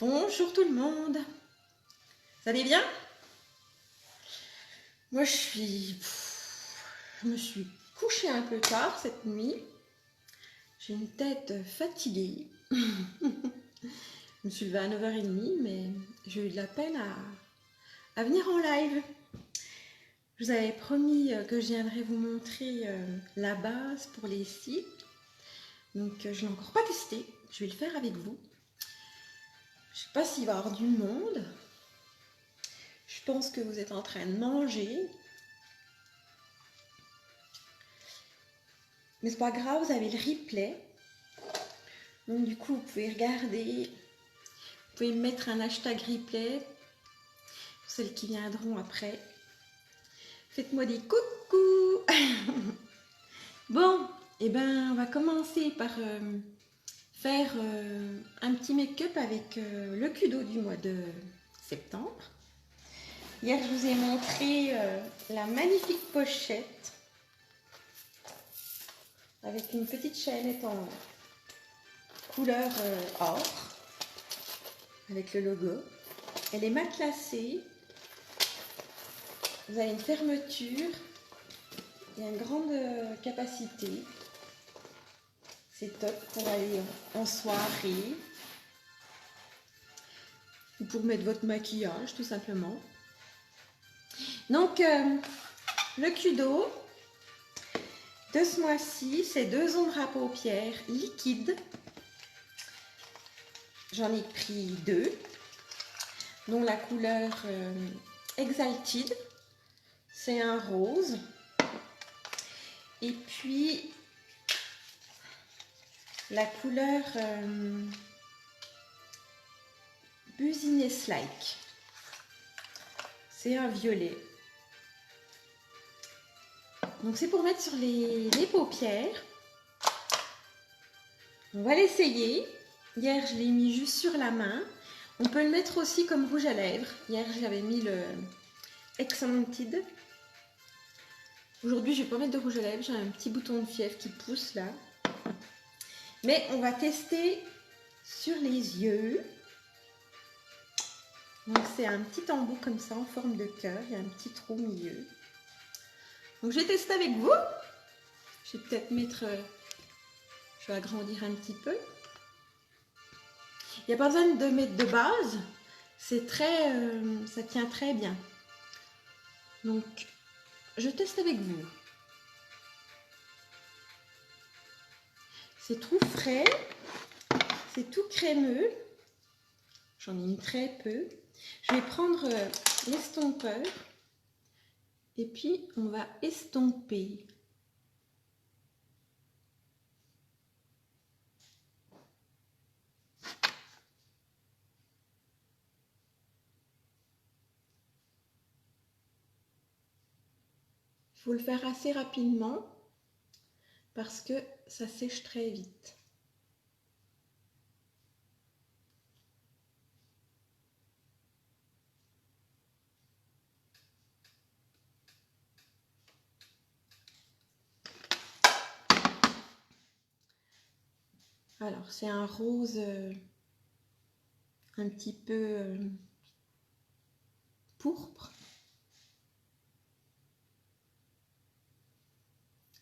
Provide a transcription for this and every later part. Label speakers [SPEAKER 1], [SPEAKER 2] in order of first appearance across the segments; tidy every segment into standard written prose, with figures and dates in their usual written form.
[SPEAKER 1] Bonjour tout le monde. Vous allez bien? Moi je me suis couchée un peu tard cette nuit. J'ai une tête fatiguée. Je me suis levée à 9h30, mais j'ai eu de la peine à venir en live. Je vous avais promis que je viendrais vous montrer la base pour les sites. Donc je ne l'ai encore pas testé. Je vais le faire avec vous. Je ne sais pas s'il va y avoir du monde. Je pense que vous êtes en train de manger. Mais c'est pas grave, vous avez le replay. Donc du coup, vous pouvez regarder. Vous pouvez mettre un hashtag replay pour celles qui viendront après. Faites-moi des coucou. Bon, et ben on va commencer par faire un petit make-up avec le Kudo du mois de septembre. Hier, je vous ai montré la magnifique pochette avec une petite chaînette en couleur or avec le logo. Elle est matelassée. Vous avez une fermeture et une grande capacité. C'est top pour aller en soirée ou pour mettre votre maquillage tout simplement. Donc le Kudo de ce mois-ci, c'est 2 ombres à paupières liquides. J'en ai pris 2, dont la couleur Exalted, c'est un rose. Et puis la couleur Business Like, c'est un violet. Donc c'est pour mettre sur les paupières. On va l'essayer. Hier je l'ai mis juste sur la main. On peut le mettre aussi comme rouge à lèvres. Hier j'avais mis le Exalted. Aujourd'hui je vais pas mettre de rouge à lèvres. J'ai un petit bouton de fièvre qui pousse là. Mais on va tester sur les yeux. Donc c'est un petit embout comme ça en forme de cœur. Il y a un petit trou au milieu. Donc je vais tester avec vous. Je vais peut-être mettre... je vais agrandir un petit peu. Il n'y a pas besoin de mettre de base. C'est très... ça tient très bien. Donc je teste avec vous. C'est tout frais. C'est tout crémeux. J'en ai mis très peu. Je vais prendre l'estompeur. Et puis, on va estomper. Il faut le faire assez rapidement parce que ça sèche très vite. Alors, c'est un rose un petit peu pourpre.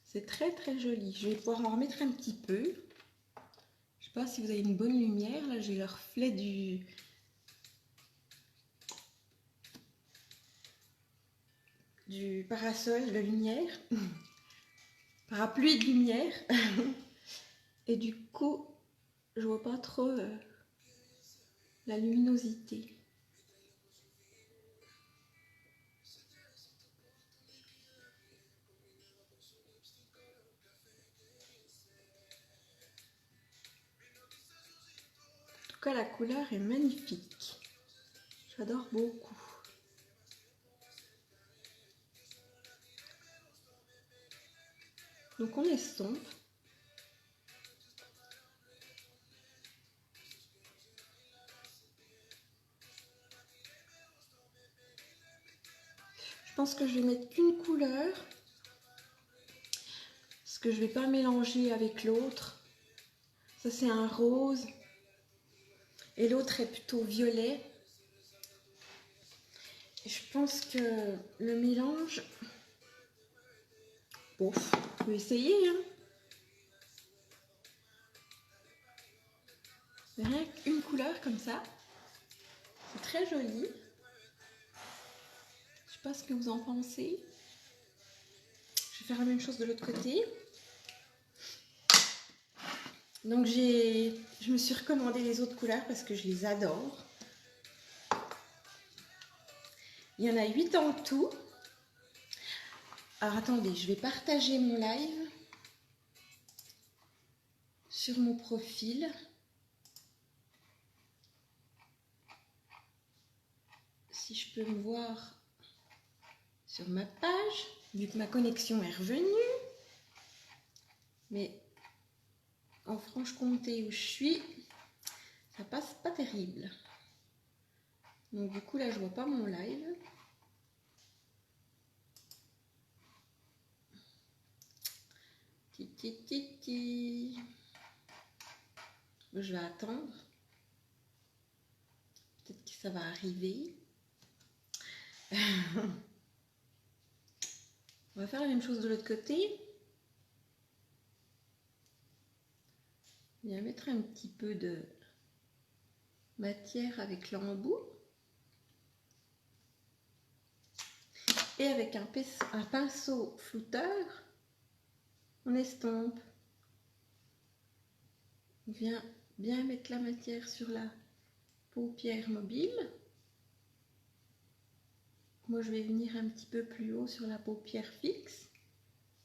[SPEAKER 1] C'est très très joli. Je vais pouvoir en remettre un petit peu. Je sais pas si vous avez une bonne lumière. Là, j'ai le reflet du parasol de lumière. Parapluie de lumière. Et du coup, je vois pas trop la luminosité. En tout cas, la couleur est magnifique. J'adore beaucoup. Donc on estompe. Je pense que je vais mettre qu'une couleur. Parce que je ne vais pas mélanger avec l'autre. Ça c'est un rose. et l'autre est plutôt violet. Et je pense que le mélange, bon, on peut essayer, hein. Rien qu'une couleur comme ça, c'est très joli. Je sais pas ce que vous en pensez. Je vais faire la même chose de l'autre côté. Donc je me suis recommandé les autres couleurs parce que je les adore. Il y en a 8 en tout. Alors attendez, je vais partager mon live sur mon profil. Si je peux me voir sur ma page, vu que ma connexion est revenue. Mais en Franche-Comté où je suis, ça passe pas terrible. Donc du coup là je vois pas mon live. Titi. Je vais attendre. Peut-être que ça va arriver. On va faire la même chose de l'autre côté. On va mettre un petit peu de matière avec l'embout. Et avec un pinceau flouteur, on estompe. On vient bien mettre la matière sur la paupière mobile. Moi, je vais venir un petit peu plus haut sur la paupière fixe,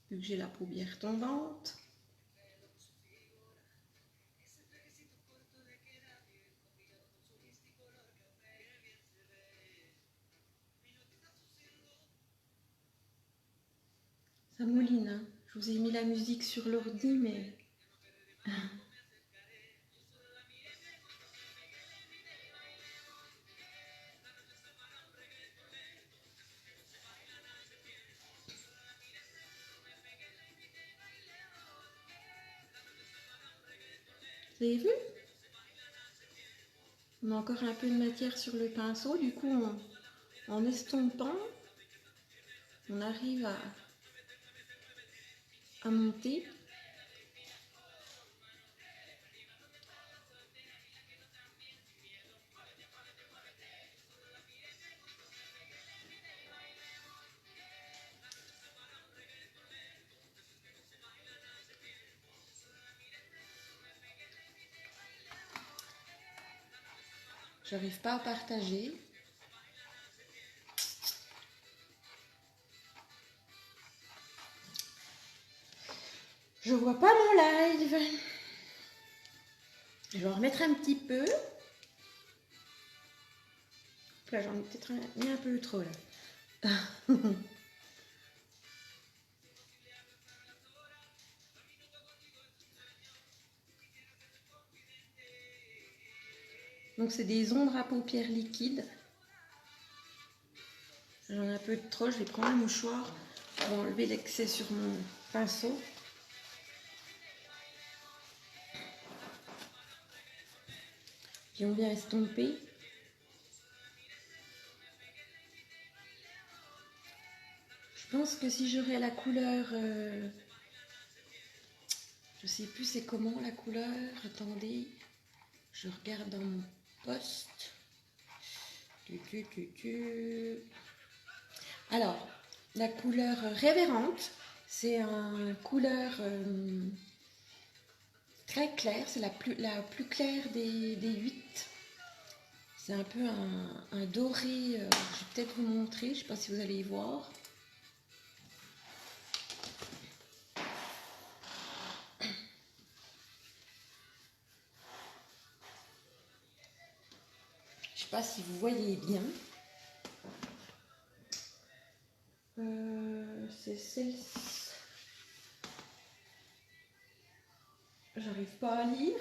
[SPEAKER 1] vu que j'ai la paupière tombante. Ça mouline, hein. Je vous ai mis la musique sur l'ordi, mais... Vous avez vu? On a encore un peu de matière sur le pinceau, du coup, en estompant, on arrive à monter. J'arrive pas à partager. Je vois pas mon live. Je vais en remettre un petit peu. Là, j'en ai peut-être mis un peu trop là. Donc c'est des ombres à paupières liquides. J'en ai un peu de trop, je vais prendre un mouchoir pour enlever l'excès sur mon pinceau. Puis on vient estomper. Je pense que si j'aurais la couleur... je sais plus c'est comment la couleur. Attendez, je regarde dans mon poste. Alors, la couleur révérente, c'est une couleur très claire, c'est la plus claire des 8. C'est un peu un doré, je vais peut-être vous montrer, je ne sais pas si vous allez y voir. Je ne sais pas si vous voyez bien. C'est celle-ci. J'arrive pas à lire.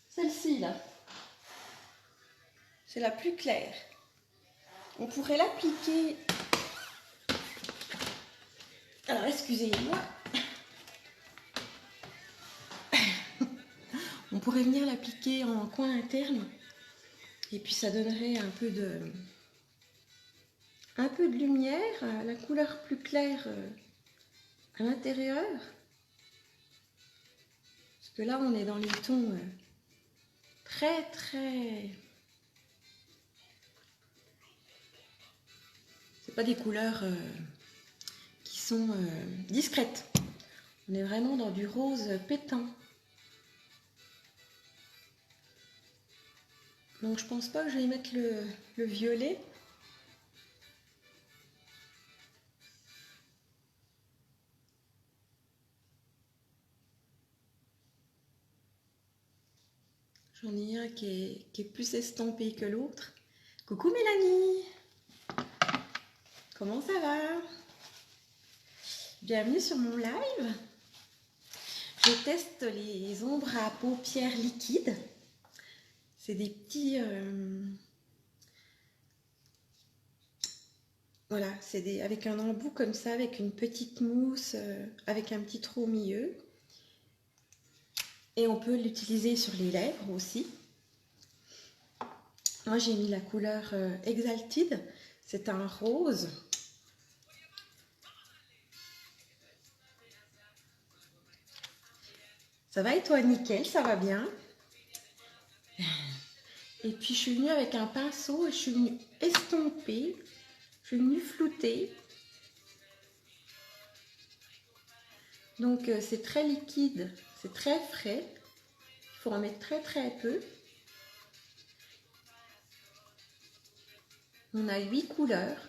[SPEAKER 1] Celle-ci là. C'est la plus claire. On pourrait l'appliquer. Alors excusez-moi. On pourrait venir l'appliquer en coin interne et puis ça donnerait un peu de lumière, la couleur plus claire à l'intérieur. Parce que là on est dans les tons très c'est pas des couleurs qui sont discrètes. On est vraiment dans du rose pétant. Donc je pense pas que je vais mettre le violet. J'en ai un qui est plus estampé que l'autre. Coucou Mélanie! Comment ça va? Bienvenue sur mon live. Je teste les ombres à paupières liquides. C'est des petits... voilà, c'est avec un embout comme ça, avec une petite mousse, avec un petit trou au milieu. Et on peut l'utiliser sur les lèvres aussi. Moi j'ai mis la couleur Exalted. C'est un rose. Ça va et toi? Nickel, ça va bien. Et puis je suis venue avec un pinceau et je suis venue estomper, je suis venue flouter. Donc c'est très liquide, c'est très frais. Il faut en mettre très peu. On a 8 couleurs.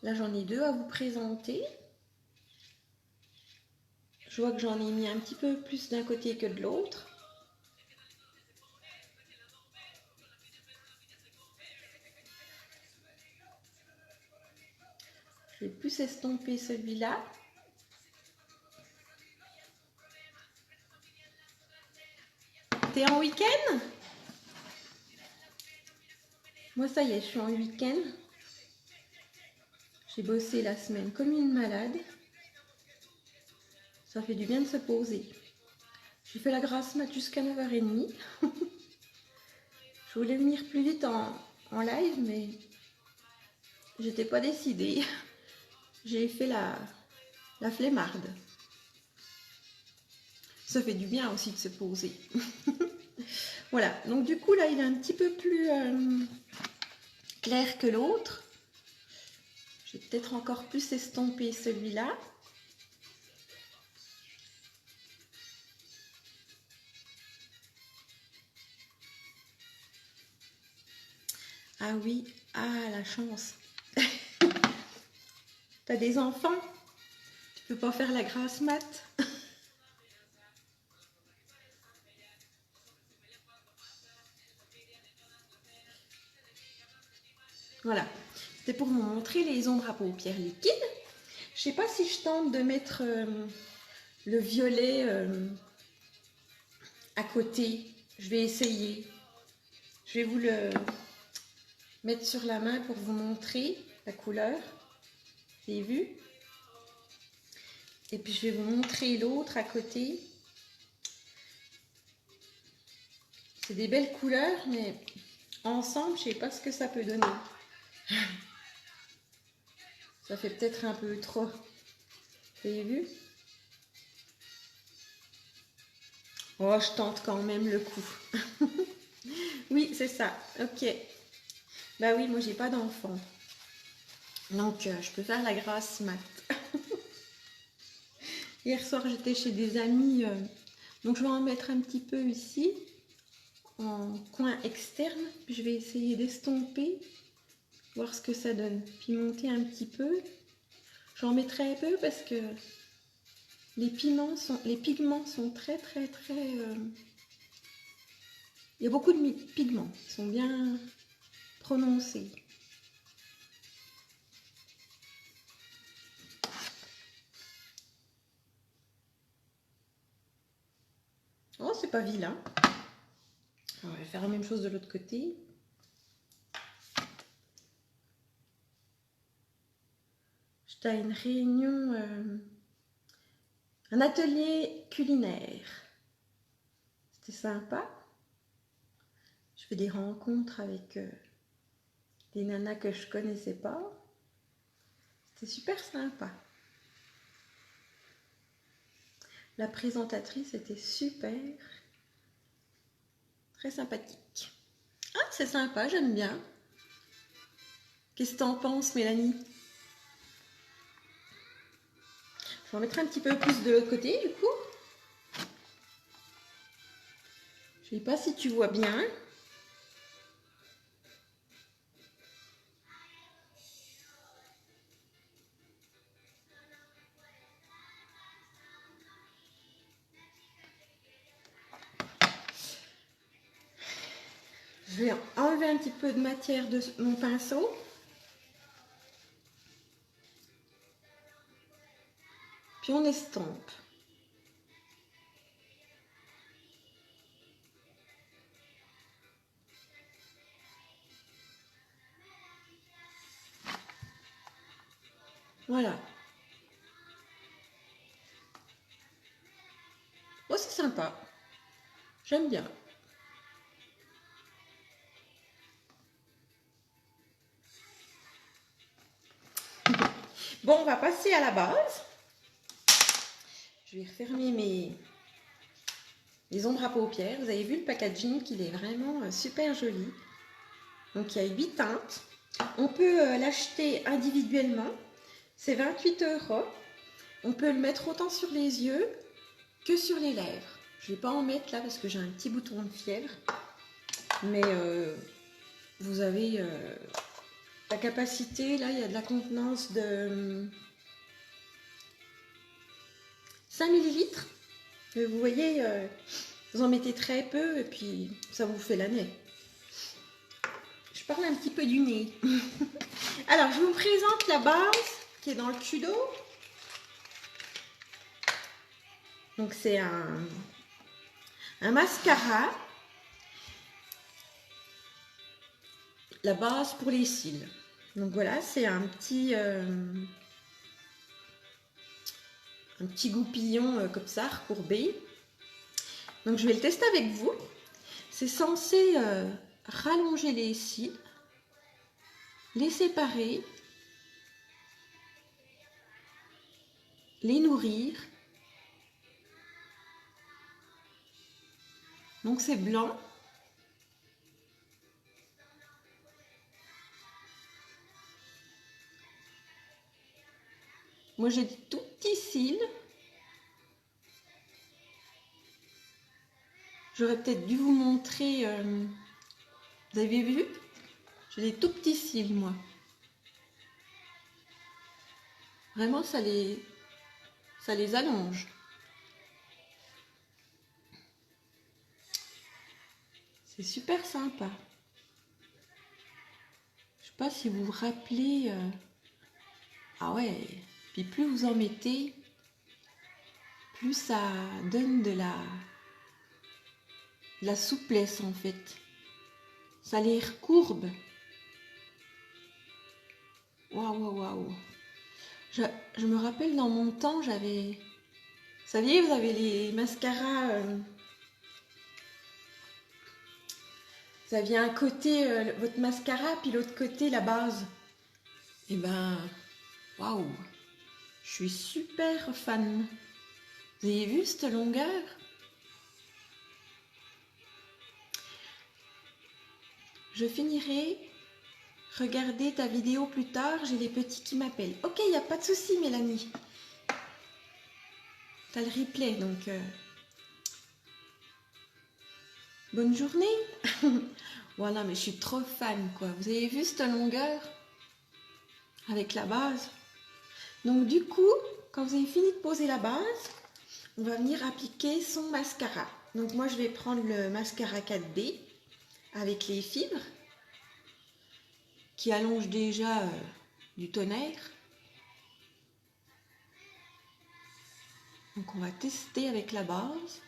[SPEAKER 1] Là j'en ai 2 à vous présenter. Je vois que j'en ai mis un petit peu plus d'un côté que de l'autre. Je vais plus estomper celui-là. T'es en week-end? Moi ça y est, je suis en week-end. J'ai bossé la semaine comme une malade. Ça fait du bien de se poser. J'ai fait la grasse mat jusqu'à 9h30. Je voulais venir plus vite en live, mais j'étais pas décidée. J'ai fait la flemmarde. Ça fait du bien aussi de se poser. Voilà, donc du coup là il est un petit peu plus clair que l'autre. Je vais peut-être encore plus estomper celui-là. Ah oui, ah la chance. T'as des enfants? Tu peux pas faire la grasse mat? Voilà, c'était pour vous montrer les ombres à paupières liquides. Je sais pas si je tente de mettre le violet à côté. Je vais essayer. Je vais vous le mettre sur la main pour vous montrer la couleur. Vous avez vu? Et puis je vais vous montrer l'autre à côté. C'est des belles couleurs, mais ensemble, je sais pas ce que ça peut donner. Ça fait peut-être un peu trop. Vous avez vu? Oh, je tente quand même le coup. Oui, c'est ça. Ok. Bah oui, moi j'ai pas d'enfant. Donc je peux faire la grasse mat. Hier soir j'étais chez des amis. Donc je vais en mettre un petit peu ici. En coin externe. Puis je vais essayer d'estomper. Voir ce que ça donne. Puis monter un petit peu. J'en mets très peu parce que les pigments sont très. Il y a beaucoup de pigments. Ils sont bien prononcés. Oh, c'est pas vilain. On va faire la même chose de l'autre côté. J'étais à une réunion, un atelier culinaire. C'est sympa. Je fais des rencontres avec des nanas que je connaissais pas. C'était super sympa. La présentatrice était super. Très sympathique. Ah, c'est sympa, j'aime bien. Qu'est-ce que t'en penses, Mélanie? Je vais en mettre un petit peu plus de l'autre côté, du coup. Je ne sais pas si tu vois bien. Je vais enlever un petit peu de matière de mon pinceau. Puis on estompe. Voilà. Oh, c'est sympa. J'aime bien. Bon, on va passer à la base. Je vais refermer les ombres à paupières. Vous avez vu le packaging, qu'il est vraiment super joli. Donc, il y a 8 teintes. On peut l'acheter individuellement. C'est 28 €. On peut le mettre autant sur les yeux que sur les lèvres. Je ne vais pas en mettre là parce que j'ai un petit bouton de fièvre. Mais vous avez la capacité, là, il y a de la contenance de 5 millilitres. Vous voyez, vous en mettez très peu et puis ça vous fait l'année. Je parle un petit peu du nez. Alors, je vous présente la base qui est dans le tudo. Donc, c'est un mascara. La base pour les cils. Donc voilà, c'est un petit goupillon comme ça, recourbé. Donc je vais le tester avec vous. C'est censé rallonger les cils, les séparer, les nourrir. Donc c'est blanc. Moi j'ai des tout petits cils. J'aurais peut-être dû vous montrer. Vous avez vu? J'ai des tout petits cils, moi. Vraiment, ça les allonge. C'est super sympa. Je sais pas si vous vous rappelez. Ah ouais. Puis plus vous en mettez, plus ça donne de la souplesse en fait. Ça les recourbe. Waouh, waouh, waouh. Je me rappelle dans mon temps, j'avais... Vous saviez, vous avez les mascaras... vous aviez un côté, votre mascara, puis l'autre côté, la base. Et ben, waouh. Je suis super fan. Vous avez vu cette longueur? Je finirai. Regardez ta vidéo plus tard, j'ai les petits qui m'appellent. Ok, il n'y a pas de souci, Mélanie. T'as le replay, donc... Bonne journée. Voilà, mais je suis trop fan, quoi. Vous avez vu cette longueur? Avec la base. Donc, du coup, quand vous avez fini de poser la base, on va venir appliquer son mascara. Donc, moi, je vais prendre le mascara 4B avec les fibres qui allongent déjà du tonnerre. Donc, on va tester avec la base.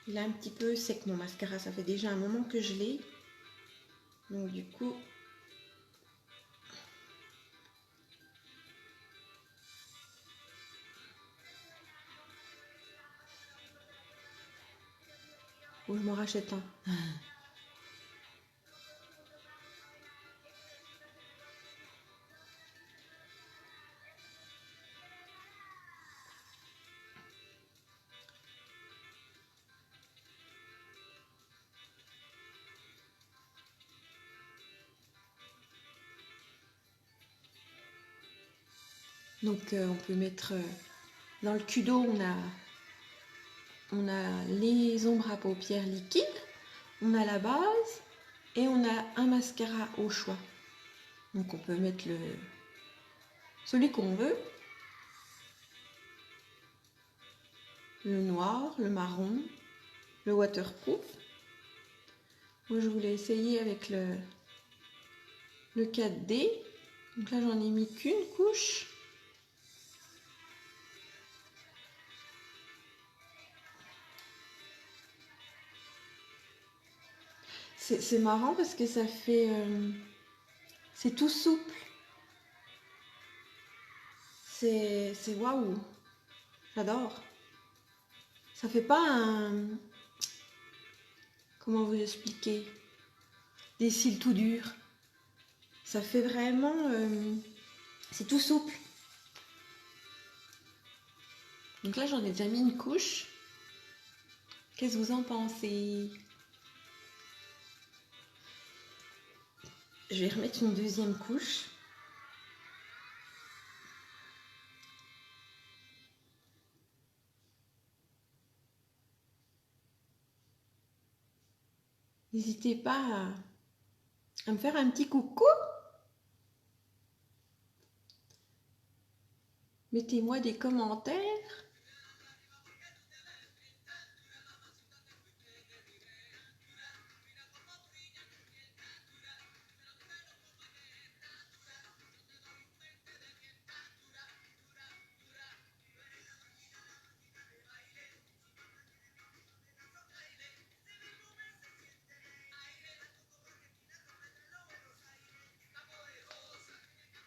[SPEAKER 1] Il est un petit peu sec mon mascara, ça fait déjà un moment que je l'ai. Donc du coup... Ou je m'en rachète un. Donc on peut mettre... dans le Kudo, on a les ombres à paupières liquides, on a la base et on a un mascara au choix. Donc on peut mettre celui qu'on veut. Le noir, le marron, le waterproof. Moi je voulais essayer avec le 4D. Donc là j'en ai mis qu'une couche. C'est marrant parce que ça fait... c'est tout souple. C'est waouh. J'adore. Ça fait pas un... Comment vous expliquer? Des cils tout durs. Ça fait vraiment... c'est tout souple. Donc là j'en ai déjà mis une couche. Qu'est-ce que vous en pensez? Je vais remettre une deuxième couche. N'hésitez pas à me faire un petit coucou. Mettez-moi des commentaires.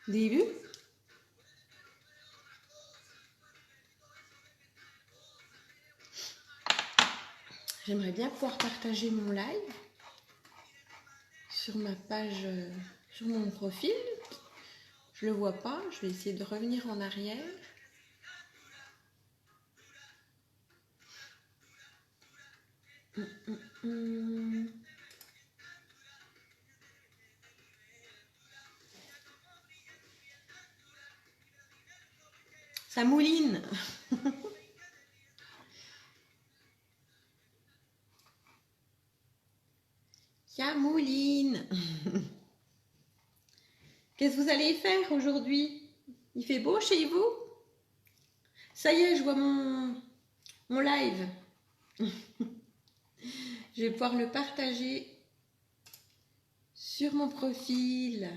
[SPEAKER 1] Début. J'aimerais bien pouvoir partager mon live sur ma page, sur mon profil. Je le vois pas, je vais essayer de revenir en arrière. Ça mouline. Ça mouline. Qu'est-ce que vous allez faire aujourd'hui? Il fait beau chez vous? Ça y est, je vois mon live. Je vais pouvoir le partager sur mon profil.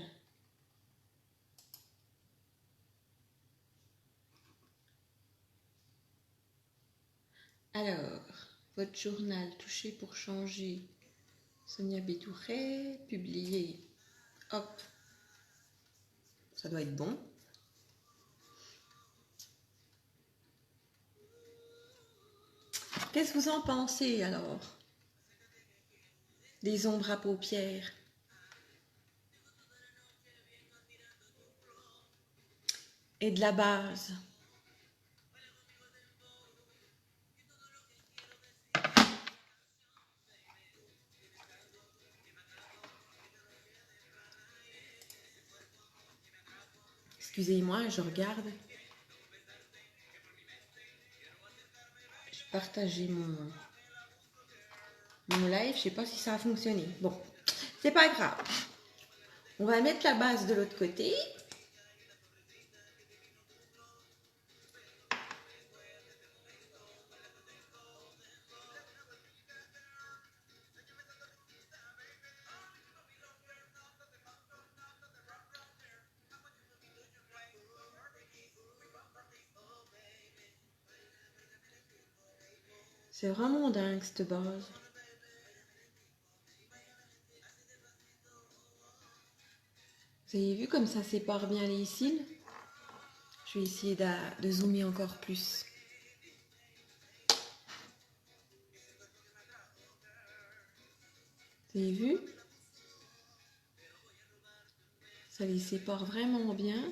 [SPEAKER 1] Alors, votre journal touché pour changer. Sonia Bétouré, publié. Hop. Ça doit être bon. Qu'est-ce que vous en pensez alors? Des ombres à paupières. Et de la base. Excusez-moi, je regarde. Je partageais mon live, je sais pas si ça a fonctionné. Bon, c'est pas grave. On va mettre la base de l'autre côté. C'est vraiment dingue cette base. Vous avez vu comme ça sépare bien les cils? Je vais essayer de zoomer encore plus. Vous avez vu? Ça les sépare vraiment bien.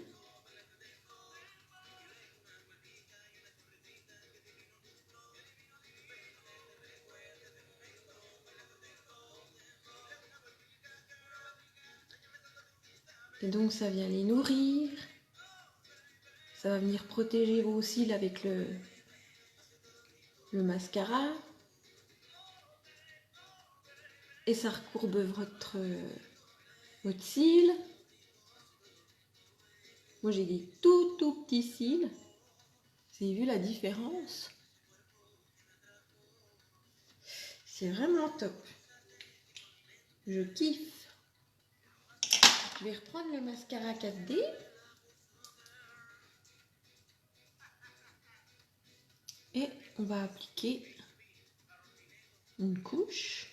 [SPEAKER 1] Et donc ça vient les nourrir. Ça va venir protéger vos cils avec le mascara. Et ça recourbe votre cils. Moi j'ai des tout petits cils. Vous avez vu la différence? C'est vraiment top. Je kiffe. Je vais reprendre le mascara 4D. Et on va appliquer une couche.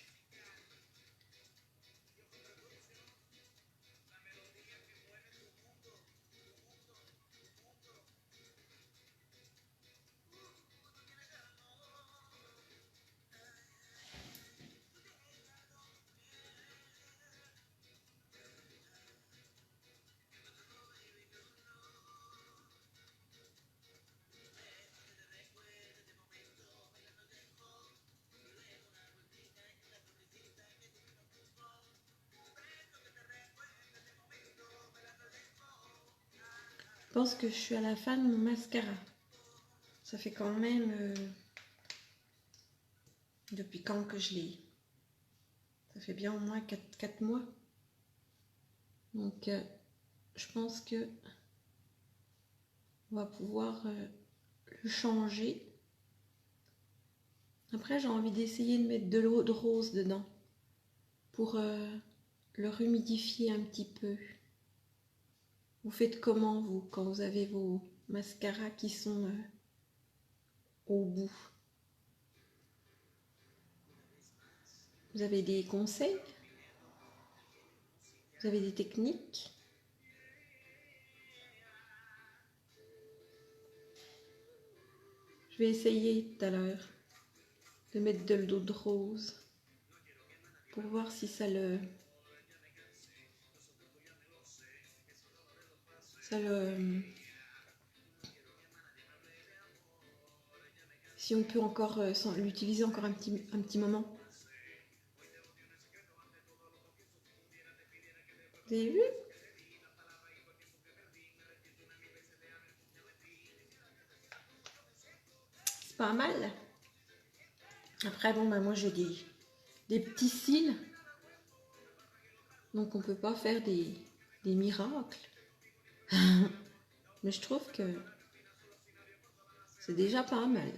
[SPEAKER 1] Je pense que je suis à la fin de mon mascara. Ça fait quand même... depuis quand que je l'ai? Ça fait bien au moins 4 mois. Donc, je pense que on va pouvoir le changer. Après, j'ai envie d'essayer de mettre de l'eau de rose dedans pour le humidifier un petit peu. Vous faites comment, vous, quand vous avez vos mascaras qui sont au bout? Vous avez des conseils? Vous avez des techniques? Je vais essayer tout à l'heure de mettre de l'eau de rose pour voir si ça le si on peut encore l'utiliser encore un petit moment. Vous avez vu? C'est pas mal. Après, bon, bah, moi j'ai des petits cils. Donc on peut pas faire des miracles. Mais je trouve que c'est déjà pas mal.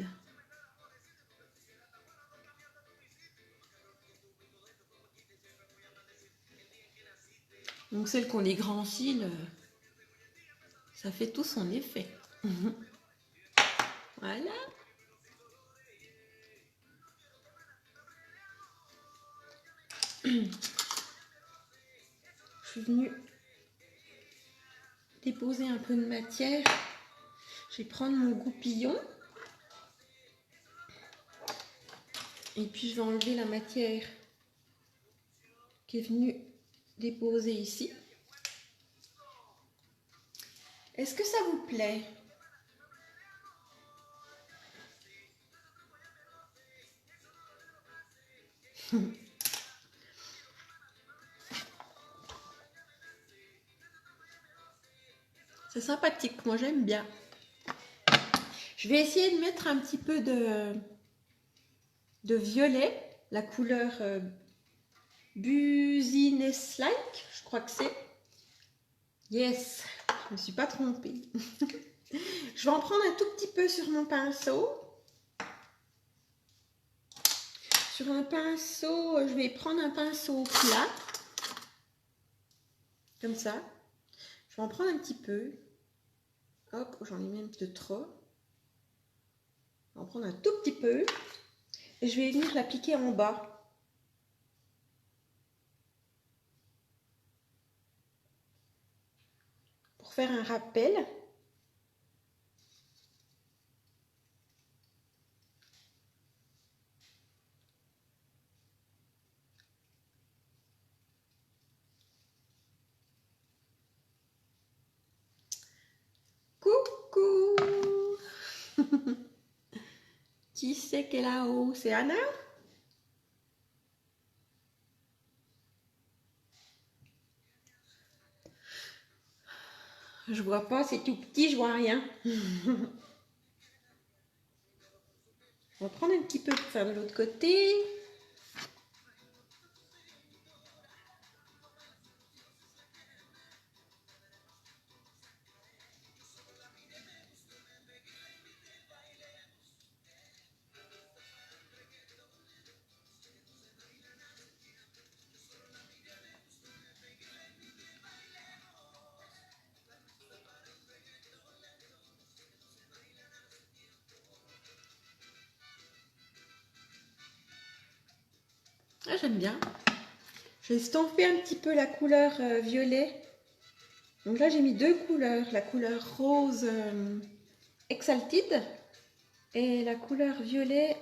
[SPEAKER 1] Donc celles qui ont des grands cils, ça fait tout son effet. Voilà. Je suis venue déposer un peu de matière. Je vais prendre mon goupillon. Et puis je vais enlever la matière qui est venue déposer ici. Est-ce que ça vous plaît? C'est sympathique, moi j'aime bien. Je vais essayer de mettre un petit peu de violet, la couleur Business-like, je crois que c'est. Yes, je ne me suis pas trompée. Je vais en prendre un tout petit peu sur mon pinceau. Sur un pinceau, je vais prendre un pinceau plat. Comme ça. Je vais en prendre un petit peu. Hop, j'en ai même de trop. Je vais en prendre un tout petit peu. Et je vais venir l'appliquer en bas. Pour faire un rappel. Coucou. Qui c'est qui est là-haut? C'est Anna? Je vois pas, c'est tout petit, je vois rien. On va prendre un petit peu pour faire de l'autre côté. Ah, j'aime bien. J'ai estompé un petit peu la couleur violet. Donc là, j'ai mis deux couleurs. La couleur rose Exalted et la couleur violet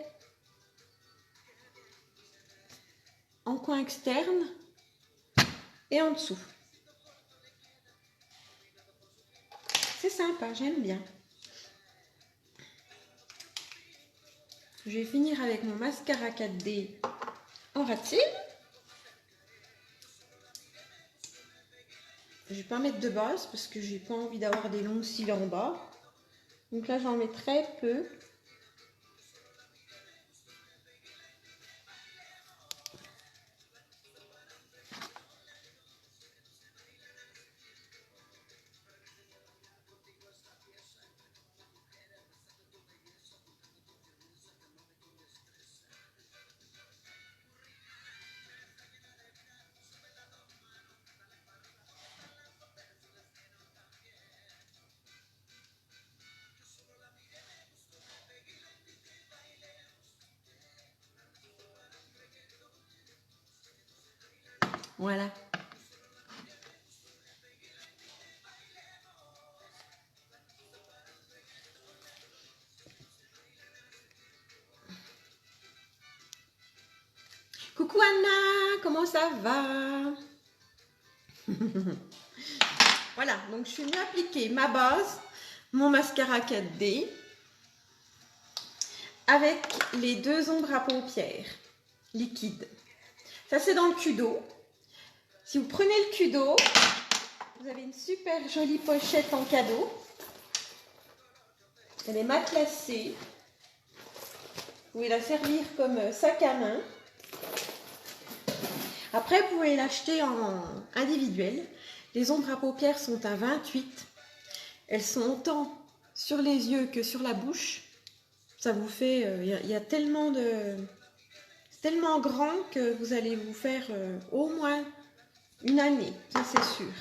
[SPEAKER 1] en coin externe et en dessous. C'est sympa, j'aime bien. Je vais finir avec mon mascara 4D en rat-cils. Je vais pas mettre de base parce que j'ai pas envie d'avoir des longs cils en bas. Donc là, j'en mets très peu. Voilà. Coucou Anna, comment ça va? Voilà, donc je suis venue appliquer ma base, mon mascara 4D, avec les deux ombres à paupières liquides. Ça, c'est dans le cul d'eau. Si vous prenez le cul d'eau, vous avez une super jolie pochette en cadeau. Elle est matelassée. Vous pouvez la servir comme sac à main. Après, vous pouvez l'acheter en individuel. Les ombres à paupières sont à 28. Elles sont autant sur les yeux que sur la bouche. Ça vous fait... y a tellement de... C'est tellement grand que vous allez vous faire au moins une année, ça c'est sûr.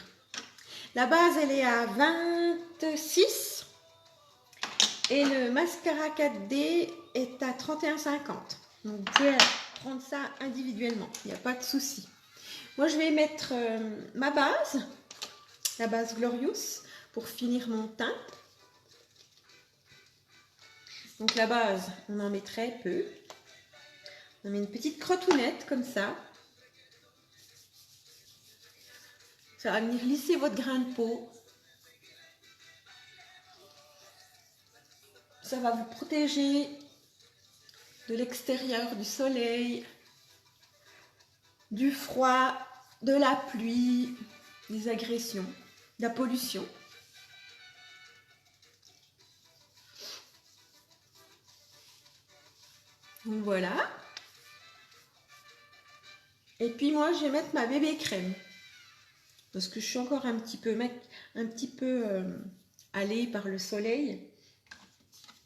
[SPEAKER 1] La base, elle est à 26 et le mascara 4D est à 31,50. Donc vous pouvez prendre ça individuellement, il n'y a pas de souci. Moi, je vais mettre ma base, la base Glorious, pour finir mon teint. Donc la base, on en met très peu. On met une petite crotounette comme ça. Ça va venir lisser votre grain de peau. Ça va vous protéger de l'extérieur, du soleil, du froid, de la pluie, des agressions, de la pollution. Donc voilà. Et puis moi, je vais mettre ma bébé crème. Parce que je suis encore un petit peu allée par le soleil.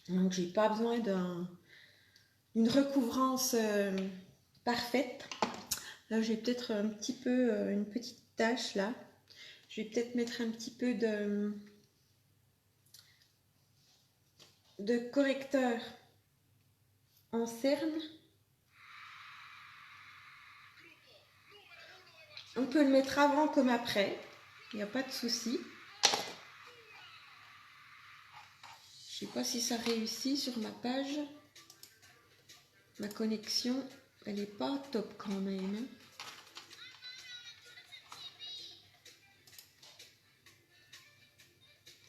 [SPEAKER 1] Donc j'ai pas besoin d'une recouvrance parfaite. Là, j'ai peut-être un petit peu une petite tache là. Je vais peut-être mettre un petit peu de correcteur en cerne On peut le mettre avant comme après, il n'y a pas de souci. Je sais pas si ça réussit sur ma page. Ma connexion, elle n'est pas top quand même, hein.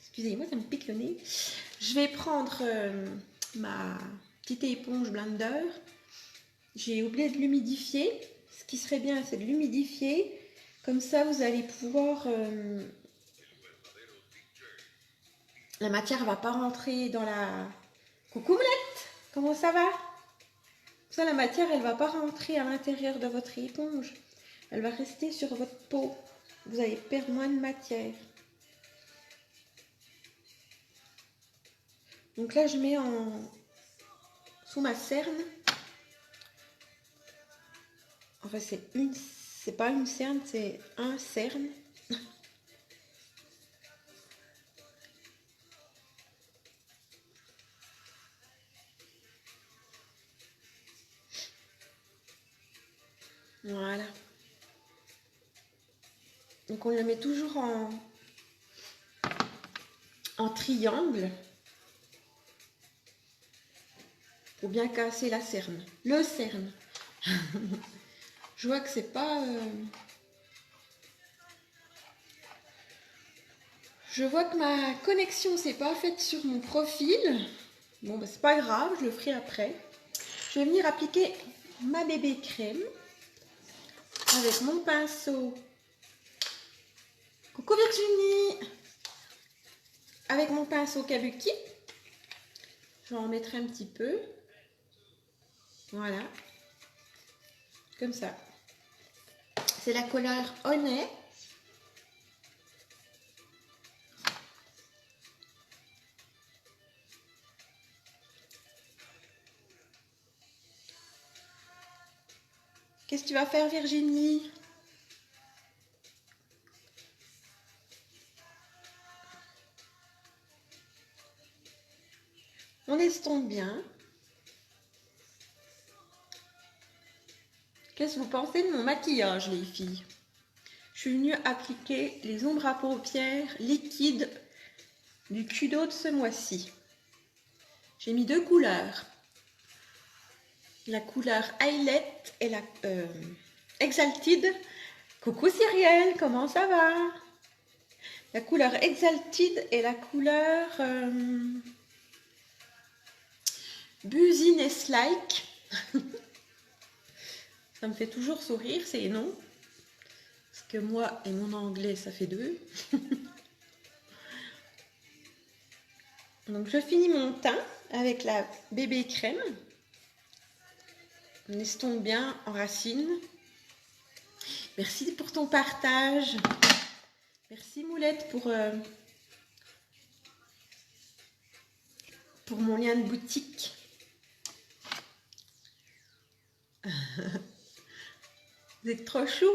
[SPEAKER 1] Excusez-moi, ça me pique le nez. Je vais prendre ma petite éponge blender. J'ai oublié de l'humidifier. Ce qui serait bien, c'est de l'humidifier. Comme ça, vous allez pouvoir... la matière ne va pas rentrer dans la... Coucou Moulette, comment ça va? Ça, la matière, elle ne va pas rentrer à l'intérieur de votre éponge. Elle va rester sur votre peau. Vous allez perdre moins de matière. Donc là, je mets sous ma cerne. Enfin, c'est pas une cerne, c'est un cerne. Voilà. Donc on le met toujours en triangle pour bien casser la cerne. Le cerne. Je vois que c'est pas... Je vois que ma connexion s'est pas faite sur mon profil. Bon, bah, c'est pas grave, je le ferai après. Je vais venir appliquer ma bébé crème avec mon pinceau. Coucou Virginie! Avec mon pinceau Kabuki. Je vais en mettre un petit peu. Voilà. Comme ça. C'est la couleur Honey. Qu'est-ce que tu vas faire, Virginie? On estompe bien. Qu'est-ce que vous pensez de mon maquillage, les filles? Je suis venue appliquer les ombres à paupières liquides du Kudo de ce mois-ci. J'ai mis deux couleurs. La couleur Highlight et la Exalted. Coucou Cyrielle, comment ça va? La couleur Exalted et la couleur Business Like. Ça me fait toujours sourire, c'est non. Parce que moi et mon anglais, ça fait deux. Donc je finis mon teint avec la bébé crème. On estompe bien en racine. Merci pour ton partage. Merci Moulette pour mon lien de boutique. Vous êtes trop chou.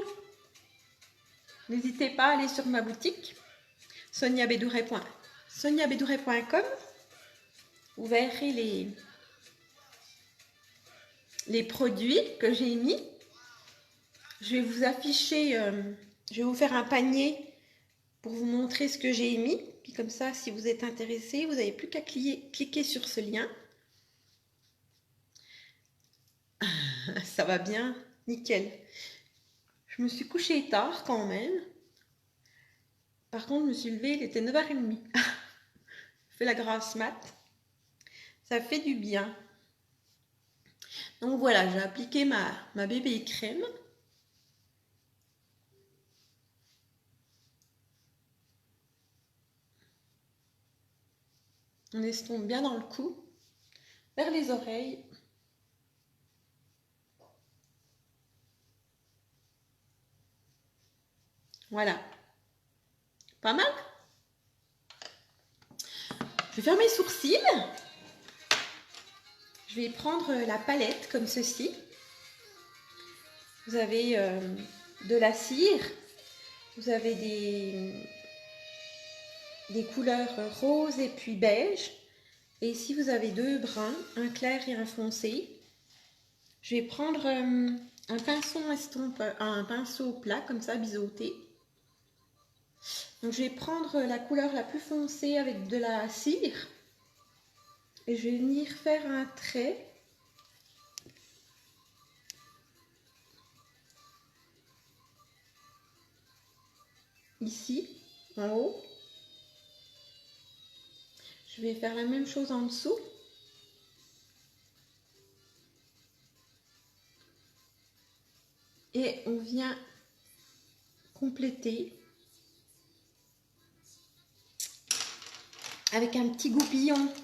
[SPEAKER 1] N'hésitez pas à aller sur ma boutique soniabedouret.com. Vous verrez les produits que j'ai mis. Je vais vous afficher, je vais vous faire un panier pour vous montrer ce que j'ai mis. Puis comme ça, si vous êtes intéressé, vous n'avez plus qu'à cliquer sur ce lien. Ça va bien, nickel. Je me suis couchée tard quand même. Par contre, je me suis levée, il était 9h30. Je fais la grasse mat. Ça fait du bien. Donc voilà, j'ai appliqué ma bébé crème. On estompe bien dans le cou, vers les oreilles. Voilà. Pas mal? Je vais faire mes sourcils. Je vais prendre la palette comme ceci. Vous avez de la cire. Vous avez des couleurs roses et puis beige. Et ici, vous avez deux bruns, un clair et un foncé. Je vais prendre un pinceau plat comme ça, biseauté. Donc je vais prendre la couleur la plus foncée avec de la cire et je vais venir faire un trait ici en haut. Je vais faire la même chose en dessous. Et on vient compléter avec un petit goupillon.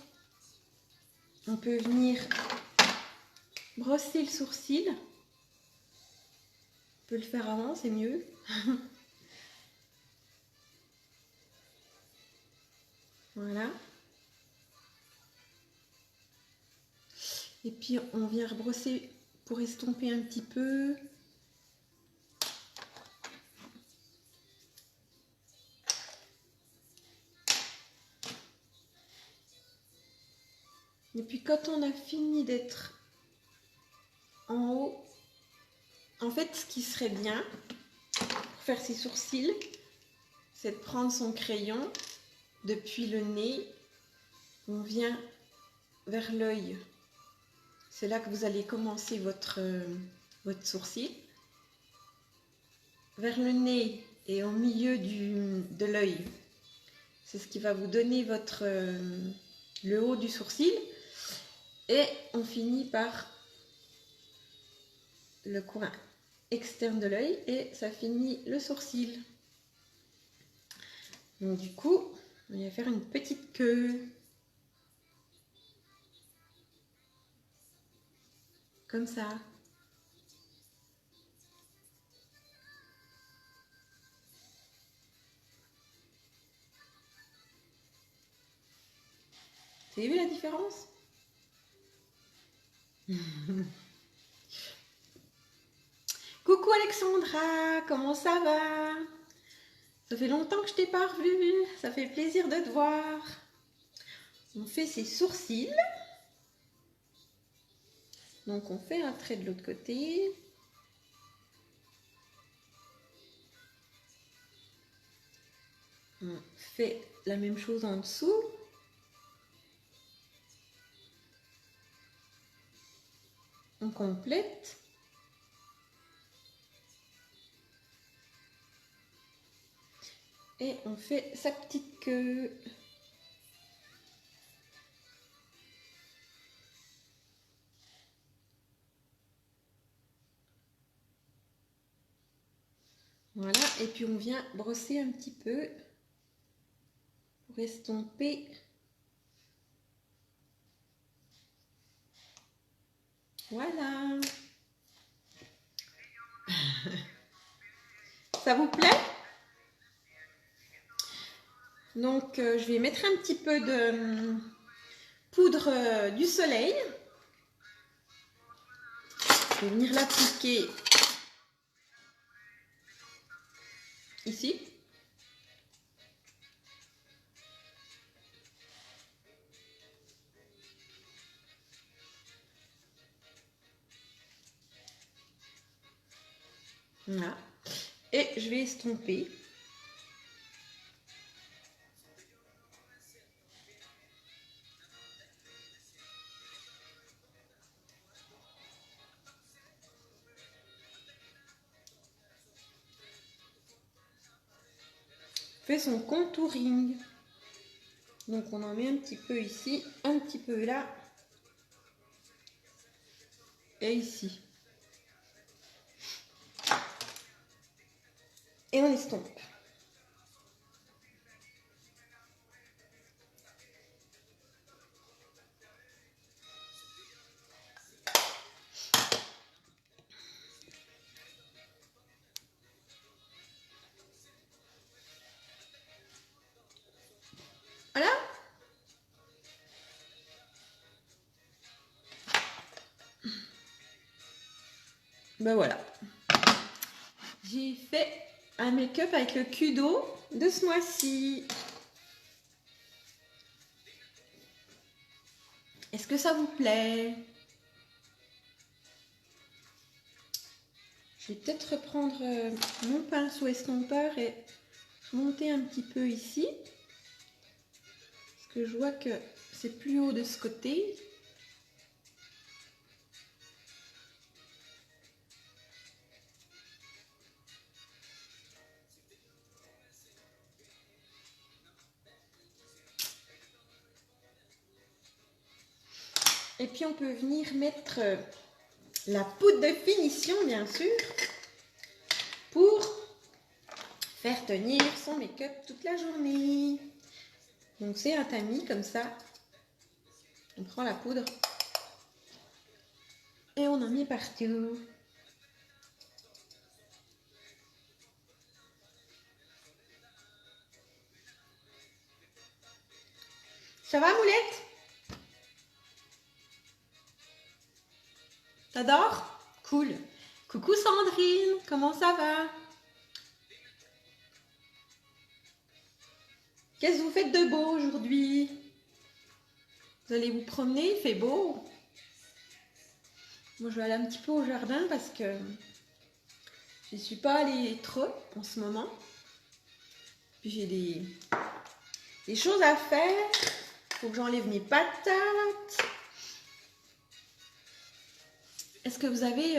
[SPEAKER 1] On peut venir brosser le sourcil. On peut le faire avant, c'est mieux. Voilà. Et puis on vient rebrosser pour estomper un petit peu. Et puis quand on a fini d'être en haut, en fait ce qui serait bien pour faire ses sourcils, c'est de prendre son crayon depuis le nez, on vient vers l'œil. C'est là que vous allez commencer votre sourcil. Vers le nez et au milieu de l'œil. C'est ce qui va vous donner le haut du sourcil. Et on finit par le coin externe de l'œil et ça finit le sourcil. Donc du coup, on va faire une petite queue. Comme ça. Vous avez vu la différence? Coucou Alexandra, comment ça va? Ça fait longtemps que je t'ai pas revue, ça fait plaisir de te voir. On fait ses sourcils. Donc on fait un trait de l'autre côté. On fait la même chose en dessous. On complète. Et on fait sa petite queue. Voilà, et puis on vient brosser un petit peu pour estomper. Voilà. Ça vous plaît? Donc je vais mettre un petit peu de poudre du soleil. Je vais venir l'appliquer ici. Voilà. Et je vais estomper. Fait son contouring. Donc on en met un petit peu ici, un petit peu là et ici. Et on estompe. Voilà. Ben voilà. J'ai fait un make-up avec le Kudo de ce mois-ci. Est-ce que ça vous plaît? Je vais peut-être reprendre mon pinceau estompeur et monter un petit peu ici. Parce que je vois que c'est plus haut de ce côté. Et puis on peut venir mettre la poudre de finition, bien sûr, pour faire tenir son make-up toute la journée. Donc c'est un tamis comme ça. On prend la poudre et on en met partout. Ça va, Moulette? T'adores? Cool. Coucou Sandrine, comment ça va? Qu'est-ce que vous faites de beau aujourd'hui? Vous allez vous promener, il fait beau. Moi je vais aller un petit peu au jardin parce que je ne suis pas allée trop en ce moment. Puis j'ai des choses à faire. Il faut que j'enlève mes patates. Est-ce que vous avez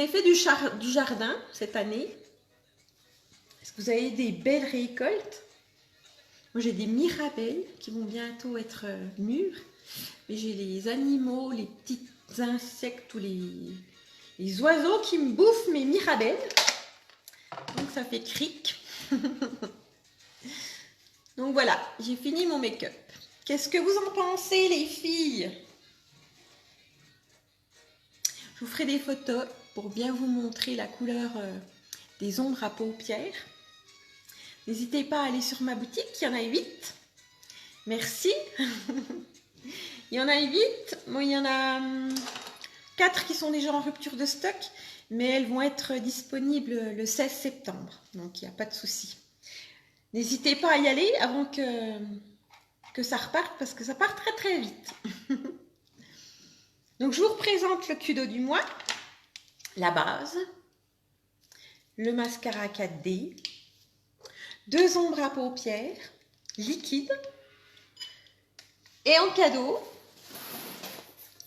[SPEAKER 1] fait du jardin cette année? Est-ce que vous avez des belles récoltes? Moi j'ai des mirabelles qui vont bientôt être mûres. Mais j'ai les animaux, les petits insectes ou les oiseaux qui me bouffent mes mirabelles. Donc ça fait cric. Donc voilà, j'ai fini mon make-up. Qu'est-ce que vous en pensez les filles? Je vous ferai des photos pour bien vous montrer la couleur des ombres à paupières. N'hésitez pas à aller sur ma boutique, il y en a 8. Merci. Il y en a 8. Moi, il y en a 4 qui sont déjà en rupture de stock, mais elles vont être disponibles le 16 septembre. Donc, il n'y a pas de souci. N'hésitez pas à y aller avant que ça reparte, parce que ça part très très vite. Donc, je vous représente le tuto du mois. La base, le mascara 4D, 2 ombres à paupières, liquide. Et en cadeau,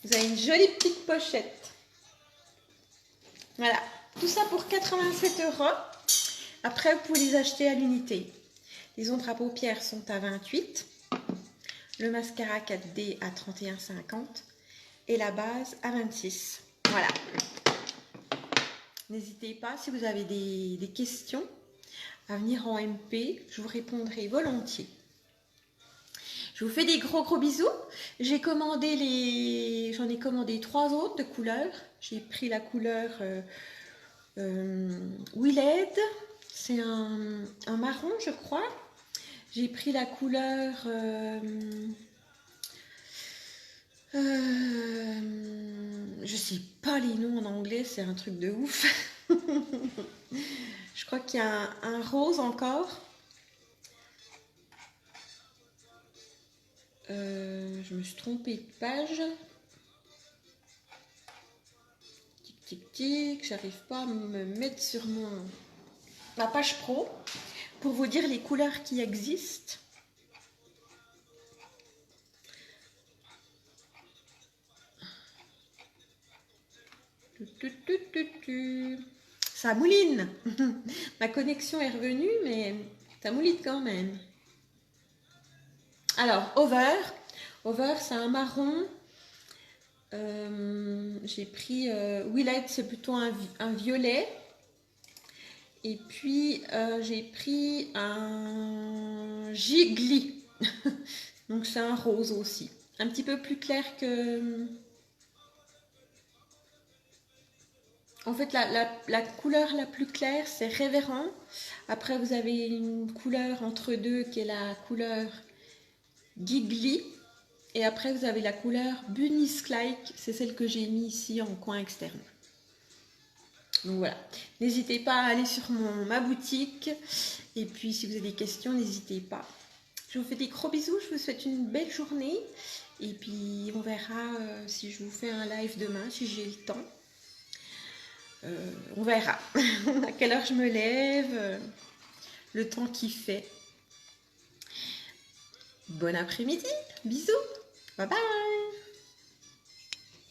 [SPEAKER 1] vous avez une jolie petite pochette. Voilà, tout ça pour 87 €. Après, vous pouvez les acheter à l'unité. Les ombres à paupières sont à 28, le mascara 4D à 31,50 et la base à 26. Voilà. N'hésitez pas, si vous avez des questions, à venir en MP, je vous répondrai volontiers. Je vous fais des gros bisous. J'en ai commandé 3 autres de couleurs. J'ai pris la couleur Willed, c'est un marron je crois. J'ai pris la couleur je sais pas les noms en anglais, c'est un truc de ouf. Je crois qu'il y a un rose encore. Je me suis trompée de page. Tic tic tic, j'arrive pas à me mettre sur ma page pro pour vous dire les couleurs qui existent. Ça mouline. Ma connexion est revenue, mais ça mouline quand même. Alors, Over, c'est un marron. J'ai pris Willed, c'est plutôt un violet. Et puis, j'ai pris un Gigli. Donc, c'est un rose aussi. Un petit peu plus clair que... En fait, la couleur la plus claire, c'est Révérend. Après, vous avez une couleur entre deux qui est la couleur Gigli. Et après, vous avez la couleur Bunny-like. C'est celle que j'ai mis ici en coin externe. Donc voilà. N'hésitez pas à aller sur ma boutique. Et puis, si vous avez des questions, n'hésitez pas. Je vous fais des gros bisous. Je vous souhaite une belle journée. Et puis, on verra si je vous fais un live demain, si j'ai le temps. On verra à quelle heure je me lève, le temps qu'il fait. Bon après-midi, bisous, bye bye.